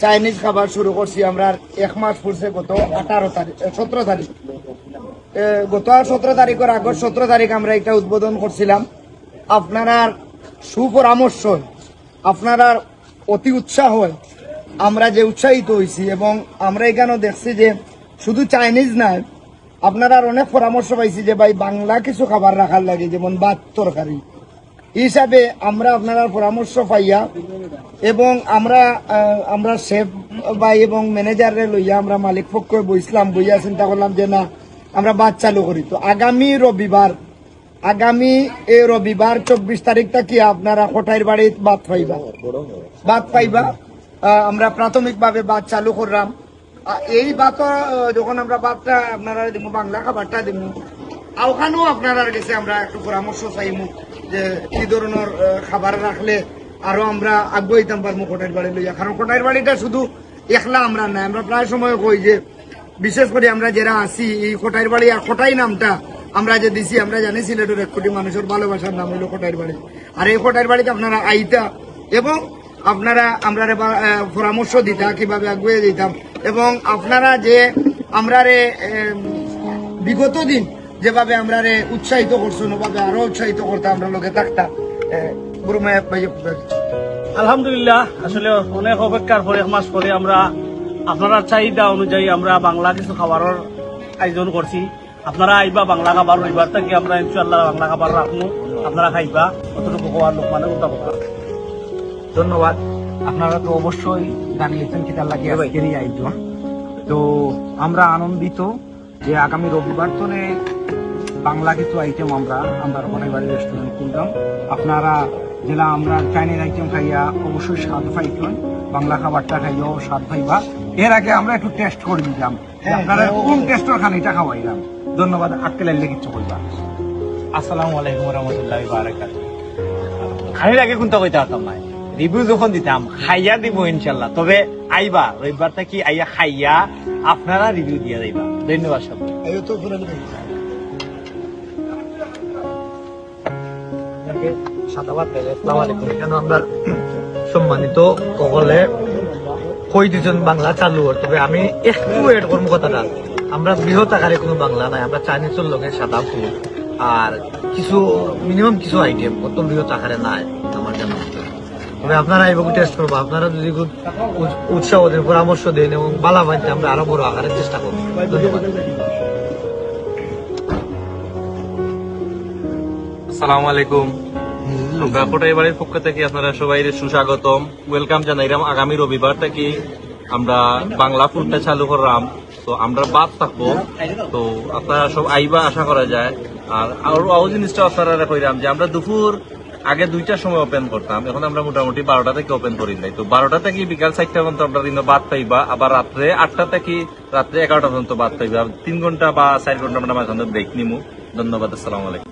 Chinese খাবার শুরু করছি আমরা 1 মাস পড়ছে গত 17 তারিখ গত 17 তারিখের আগর 17 তারিখ আমরা একটা উদ্বোধন করছিলাম। আপনারা সুপরামর্শ, আপনারা অতি উৎসাহ, আমরা যে উৎসাহিত হয়েছি এবং আমরা এখানেও দেখছি যে শুধু চাইনিজ নয়, আপনারা অনেক পরামর্শ পাইছি যে ভাই বাংলা কিছু খাবার রাখার লাগে, যেমন ভাত তরকারি হিসাবে আমরা আপনারা পরামর্শ পাইয়া এবং আমরা শেফ ভাই এবং ম্যানেজারে লইয়া আমরা মালিক পক্ষ বইছিলাম, বইয়া চিন্তা করলাম যে না আমরা ভাত চালু করি। তো আগামী রবিবার 24 তারিখ থেকে আপনারা কোটাইর বাড়ির ভাত পাইবা। আমরা প্রাথমিকভাবে ভাত চালু করলাম। এই ভাত যখন আমরা ভাতটা আপনারা দিব, বাংলা খাবারটা দিব, ওখানেও আপনারা কাছে আমরা একটু পরামর্শ চাইমু যে কি ধরনের খাবার রাখলে আরো আমরা আগ্রহীতাম পারবো কোটাইর বাড়ি লইয়া। কারণ কোটাইর বাড়িটা শুধু একলা আমরা নাই, আমরা প্রায় সময় কই যে বিশেষ করে আমরা যারা আছি এই কোটাইর বাড়ি, আর কোটাই নামটা আমরা যে দিছি, আমরা জানি সিলেটের 1 কোটি মানুষের ভালোবাসার নাম হইল কোটাইর বাড়ি। আর এই কোটাইর বাড়িতে আপনারা আইতা এবং আপনারা আমরা পরামর্শ দিতা কিভাবে আগুয়ে দিতাম, এবং আপনারা যে আমরা বিগত দিন যেভাবে আমরা উৎসাহিত করছেন ওভাবে আরো উৎসাহিত করতে আমরা লোকে থাকতাম। আলহামদুলিল্লাহ, আসলে অনেক অপেক্ষার পরে 1 মাস পরে আমরা আপনারা চাহিদা অনুযায়ী আমরা বাংলা কিছু খাবারের আয়োজন করছি। আপনারা আইবা বাংলা খাবার, রবিবার থেকে আমরা ইনশাআল্লাহ বাংলা খাবার রাখবো, আপনারা খাইবা, অতটুকু খাওয়ার লোক মানে উঠা কথা। ধন্যবাদ। আপনারা তো অবশ্যই জানিয়েছেন কিতার লাগে আজকেরই আয়োজন। তো আমরা আনন্দিত যে আগামী রবিবার তোনে বাংলা কিছু আইটেম আমরা কোটাই বাড়ি রেস্টুরেন্ট খুললাম। আপনারা যেটা আমরা চাইনিজ আইটেম খাইয়া অবশ্যই স্বাদ পাইতেন, বাংলা খাবারটা খাইয়াও স্বাদ পাইবা। এর আগে আমরা একটু টেস্ট করে দিলাম, আপনারা কোন টেস্টের খানিটা খাওয়াইলাম। ধন্যবাদ। আটকে লাগলে কিছু কইবা। আসসালামু আলাইকুম রহমতুল্লাহি ওয়া বারাকাতুহু। খাইর আগে কোনটা কইতে পারতাম না, রিভিউ যখন দিতাম খাইয়া দিব ইনশাল্লাহ। তবে আইবা রবিবার থেকে আইয়া খাইয়া আপনারা রিভিউ দিয়ে যাইবা। ধন্যবাদ সবাই। আমরা সম্মানিত সকলে কই দুজন বাংলা চালু, তবে আমি একটু এড করবো কথাটা। আমরা বৃহৎ আকারে কোনো বাংলা নাই, আমরা চাইনিজের লোকের সাদা ফুল আর কিছু মিনিমাম কিছু আইটেম অত বৃহৎ আকারে নাই আমার জানা। তবে আপনারা এইভাবে টেস্ট করবো, আপনারা যদি খুব উৎসাহ দেন, পরামর্শ দেন এবং বালা বানতে আমরা আরো বড় আকারে চেষ্টা করবো। ধন্যবাদ। আসসালামু আলাইকুম। আমরা কোটাই বাড়ির পক্ষ থেকে আপনারা সবাই সুস্বাগতম, ওয়েলকাম জানাইলাম। আগামী রবিবার থেকে আমরা বাংলা ফুডটা চালু করলাম। তো আমরা বাদ থাকবো, তো আপনারা সব আইবা আশা করা যায়। আর আরো জিনিসটা আপনারা কইলাম যে আমরা দুপুর আগে 2টার সময় ওপেন করতাম, এখন আমরা মোটামুটি 12টা থেকে ওপেন করি নাই। তো 12টা থেকে বিকাল 4টা পর্যন্ত আমরা দিন বাদ পাইবা, আবার রাত্রে 8টা থেকে রাত্রে 11টা পর্যন্ত বাদ পাইবা। 3 ঘন্টা বা 4 ঘন্টা আমরা মাঝে ব্রেক নিমু। ধন্যবাদ। আসসালামু আলাইকুম।